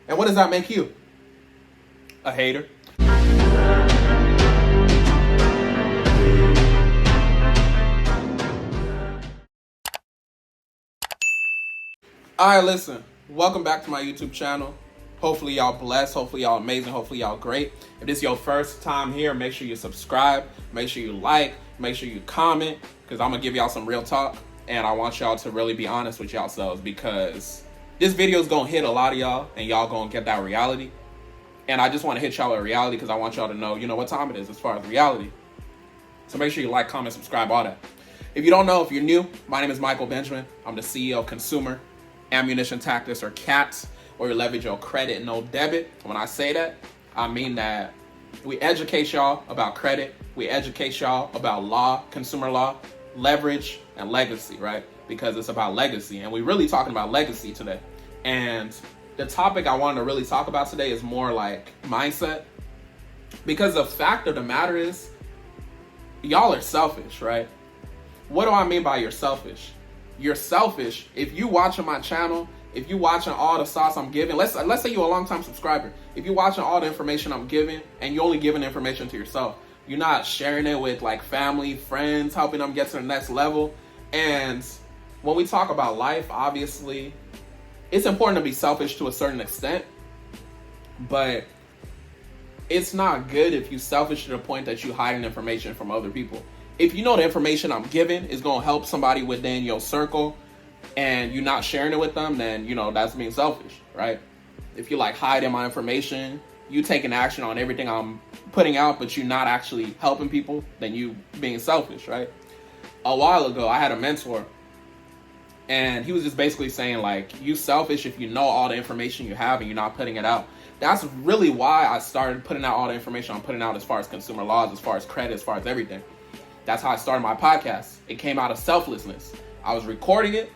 And what does that make you? A hater. Alright, listen. Welcome back to my YouTube channel. Hopefully y'all blessed. Hopefully y'all amazing. Hopefully y'all great. If this is your first time here, make sure you subscribe. Make sure you like. Make sure you comment. Because I'm going to give y'all some real talk. And I want y'all to really be honest with yourselves. Because this video is going to hit a lot of y'all. And y'all going to get that reality. And I just want to hit y'all with reality. Because I want y'all to know, what time it is as far as reality. So make sure you like, comment, subscribe, all that. If you don't know, if you're new, my name is Michael Benjamin. I'm the CEO of Consumer Ammunition Tactics, or CATS, or you leverage your credit, no debit. When I say that, I mean that we educate y'all about credit, we educate y'all about law, consumer law, leverage, and legacy, right? Because it's about legacy, and we're really talking about legacy today. And the topic I wanted to really talk about today is more like mindset, because the fact of the matter is, y'all are selfish, right? What do I mean by you're selfish? You're selfish if you watching my channel, if you watching all the sauce I'm giving. Let's say you're a long-time subscriber. If you're watching all the information I'm giving and you're only giving information to yourself, you're not sharing it with like family, friends, helping them get to the next level. And when we talk about life, obviously, it's important to be selfish to a certain extent, but it's not good if you're selfish to the point that you're hiding information from other people. If you know the information I'm giving is going to help somebody within your circle and you're not sharing it with them, then, that's being selfish, right? If you like hiding my information, you taking action on everything I'm putting out, but you're not actually helping people, then you being selfish, right? A while ago, I had a mentor and he was just basically saying like, you selfish if you know all the information you have and you're not putting it out. That's really why I started putting out all the information I'm putting out as far as consumer laws, as far as credit, as far as everything. That's how I started my podcast. It came out of selflessness. I was recording it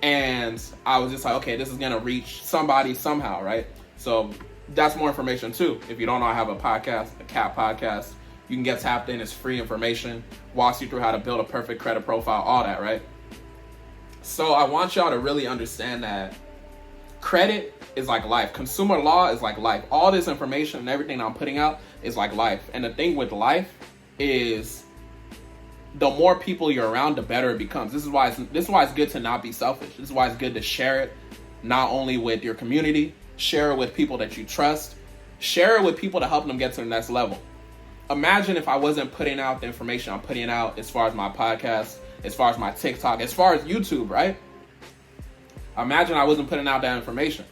and I was just like, okay, this is going to reach somebody somehow, right? So that's more information too. If you don't know, I have a podcast, a CAT podcast. You can get tapped in. It's free information. Walks you through how to build a perfect credit profile, all that, right? So I want y'all to really understand that credit is like life. Consumer law is like life. All this information and everything I'm putting out is like life. And the thing with life is, the more people you're around, the better it becomes. This is why it's good to not be selfish. This is why it's good to share it, not only with your community, share it with people that you trust, share it with people to help them get to the next level. Imagine if I wasn't putting out the information I'm putting out as far as my podcast, as far as my TikTok, as far as YouTube, right? Imagine I wasn't putting out that information.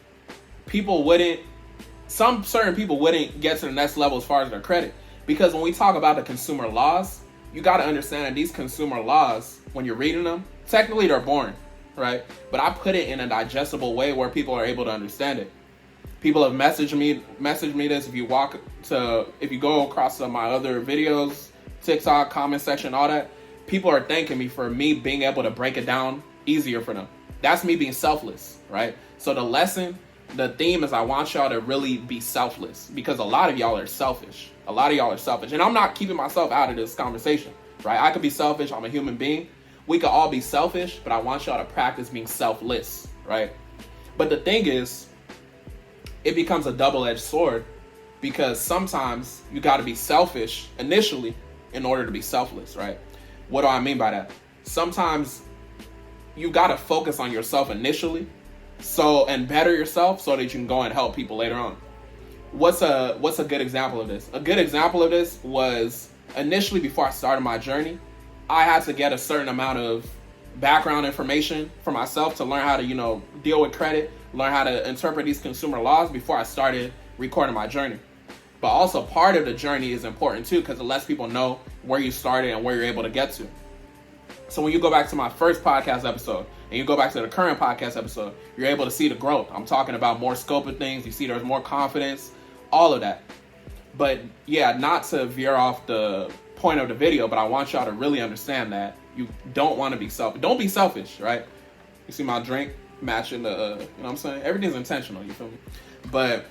Certain people wouldn't get to the next level as far as their credit. Because when we talk about the consumer laws, you got to understand that these consumer laws, when you're reading them, technically they're boring, right? But I put it in a digestible way where people are able to understand it. People have messaged me this. If you go across my other videos, TikTok, comment section, all that, people are thanking me for me being able to break it down easier for them. That's me being selfless, right? So the theme is I want y'all to really be selfless, because a lot of y'all are selfish. And I'm not keeping myself out of this conversation, right? I could be selfish. I'm a human being. We could all be selfish, but I want y'all to practice being selfless, right? But the thing is, it becomes a double-edged sword, because sometimes you got to be selfish initially in order to be selfless, right? What do I mean by that? Sometimes you got to focus on yourself initially, and better yourself so that you can go and help people later on. What's a good example of this? A good example of this was initially, before I started my journey, I had to get a certain amount of background information for myself to learn how to, deal with credit, learn how to interpret these consumer laws before I started recording my journey. But also part of the journey is important too, because it lets people know where you started and where you're able to get to. So when you go back to my first podcast episode and you go back to the current podcast episode, you're able to see the growth. I'm talking about more scope of things. You see there's more confidence, all of that. But yeah, not to veer off the point of the video, but I want y'all to really understand that you don't want to be selfish. Don't be selfish, right? You see my drink matching the, you know what I'm saying? Everything's intentional, you feel me? But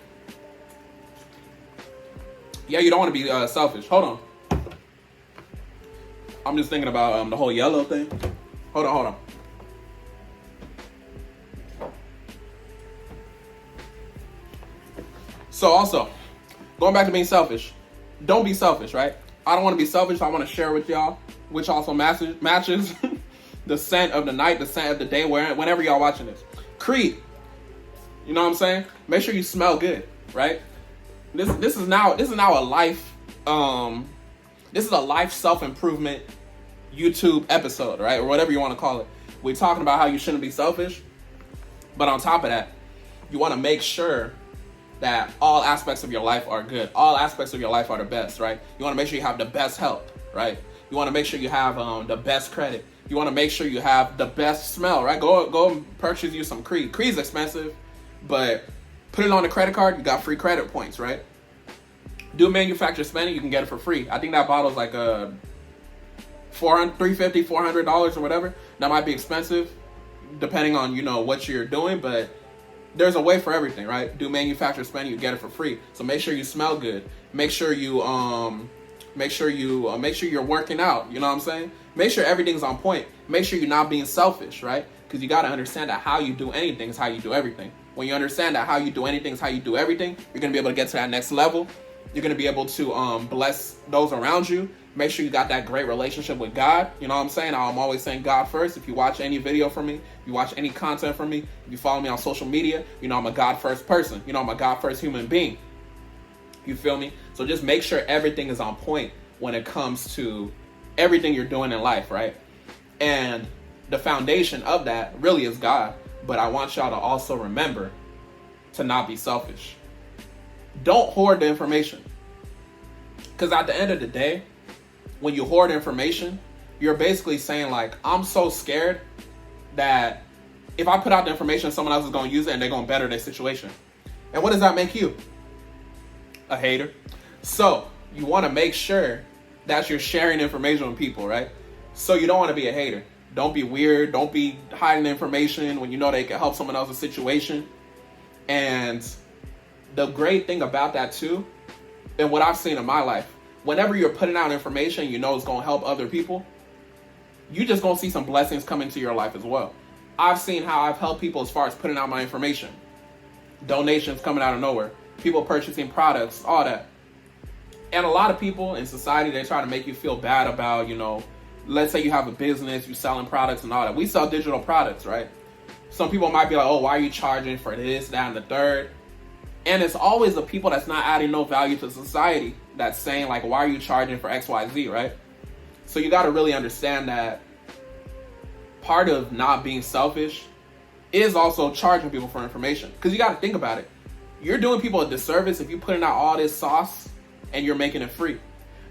yeah, you don't want to be selfish. Hold on. I'm just thinking about the whole yellow thing. Hold on. So also, going back to being selfish, don't be selfish, right? I don't want to be selfish. So I want to share with y'all, which also matches the scent of the night, the scent of the day, whenever y'all watching this. Creed. You know what I'm saying? Make sure you smell good, right? This is now a life this is a life self-improvement YouTube episode, right? Or whatever you want to call it. We're talking about how you shouldn't be selfish, but on top of that, you want to make sure that all aspects of your life are good. All aspects of your life are the best, right? You want to make sure you have the best health, right? You want to make sure you have the best credit. You want to make sure you have the best smell, right? Go and purchase you some Creed. Creed's expensive, but put it on the credit card, you got free credit points, right? Do manufacturer spending, you can get it for free. I think that bottle's like $350, $400 or whatever. That might be expensive depending on, you know, what you're doing, but there's a way for everything, right? Do manufacturer spending, you get it for free. So make sure you smell good. Make sure you're working out, you know what I'm saying? Make sure everything's on point. Make sure you're not being selfish, right? Because you got to understand that how you do anything is how you do everything. When you understand that how you do anything is how you do everything, you're going to be able to get to that next level. You're going to be able to bless those around you. Make sure you got that great relationship with God. You know what I'm saying? I'm always saying God first. If you watch any video from me, if you watch any content from me, if you follow me on social media, you know I'm a God first person. You know I'm a God first human being. You feel me? So just make sure everything is on point when it comes to everything you're doing in life, right? And the foundation of that really is God. But I want y'all to also remember to not be selfish. Don't hoard the information. Because at the end of the day, when you hoard information, you're basically saying like, I'm so scared that if I put out the information, someone else is going to use it and they're going to better their situation. And what does that make you? A hater. So you want to make sure that you're sharing information with people, right? So you don't want to be a hater. Don't be weird. Don't be hiding information when you know they can help someone else's situation. And the great thing about that too, and what I've seen in my life, whenever you're putting out information you know it's going to help other people, you just going to see some blessings come into your life as well. I've seen how I've helped people as far as putting out my information. Donations coming out of nowhere. People purchasing products, all that. And a lot of people in society, they try to make you feel bad about, you know, let's say you have a business, you're selling products and all that. We sell digital products, right? Some people might be like, oh, why are you charging for this, that, and the third? And it's always the people that's not adding no value to society that's saying like, why are you charging for X, Y, Z, right? So you got to really understand that part of not being selfish is also charging people for information. Because you got to think about it. You're doing people a disservice if you're putting out all this sauce and you're making it free.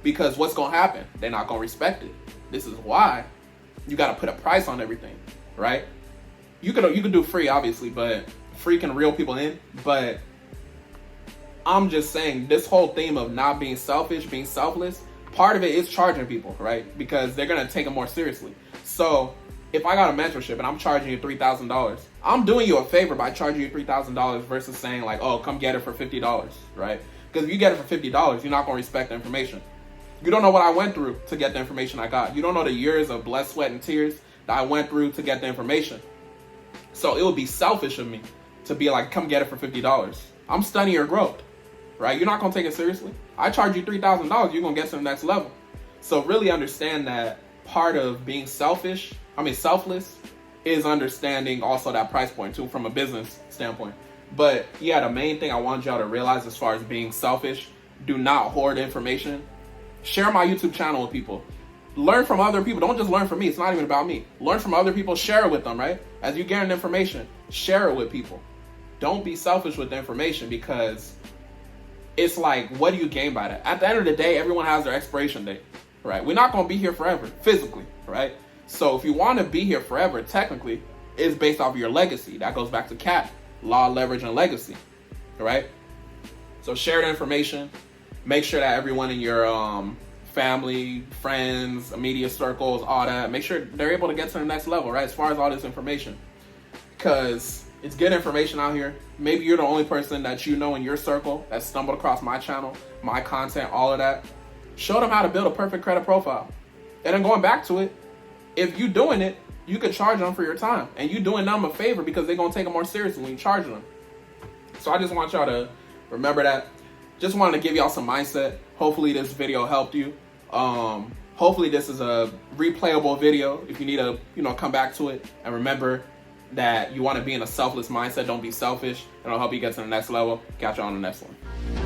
Because what's going to happen? They're not going to respect it. This is why you got to put a price on everything, right? You could do free, obviously, but free can reel people in. But I'm just saying this whole theme of not being selfish, being selfless, part of it is charging people, right? Because they're going to take it more seriously. So if I got a mentorship and I'm charging you $3,000, I'm doing you a favor by charging you $3,000 versus saying like, oh, come get it for $50, right? Because if you get it for $50, you're not going to respect the information. You don't know what I went through to get the information I got. You don't know the years of blood, sweat, and tears that I went through to get the information. So it would be selfish of me to be like, come get it for $50. I'm studying your growth, right? You're not going to take it seriously. I charge you $3,000, you're going to get to the next level. So really understand that part of being selfless, is understanding also that price point too from a business standpoint. But yeah, the main thing I want y'all to realize as far as being selfish, do not hoard information. Share my YouTube channel with people. Learn from other people. Don't just learn from me. It's not even about me. Learn from other people. Share it with them, right? As you gain information, share it with people. Don't be selfish with the information because it's like, what do you gain by that? At the end of the day, everyone has their expiration date, right? We're not going to be here forever, physically, right? So if you want to be here forever, technically, it's based off of your legacy. That goes back to CAT, law, leverage, and legacy, right? So share the information. Make sure that everyone in your family, friends, media circles, all that, make sure they're able to get to the next level, right? As far as all this information. Because it's good information out here. Maybe you're the only person that you know in your circle that stumbled across my channel, my content, all of that. Show them how to build a perfect credit profile. And then going back to it, if you're doing it, you could charge them for your time. And you're doing them a favor because they're going to take it more seriously when you charge them. So I just want y'all to Remember that. Just wanted to give y'all some mindset. Hopefully this video helped you. Hopefully this is a replayable video if you need to, come back to it. And remember that you want to be in a selfless mindset. Don't be selfish. It'll help you get to the next level. Catch you on the next one.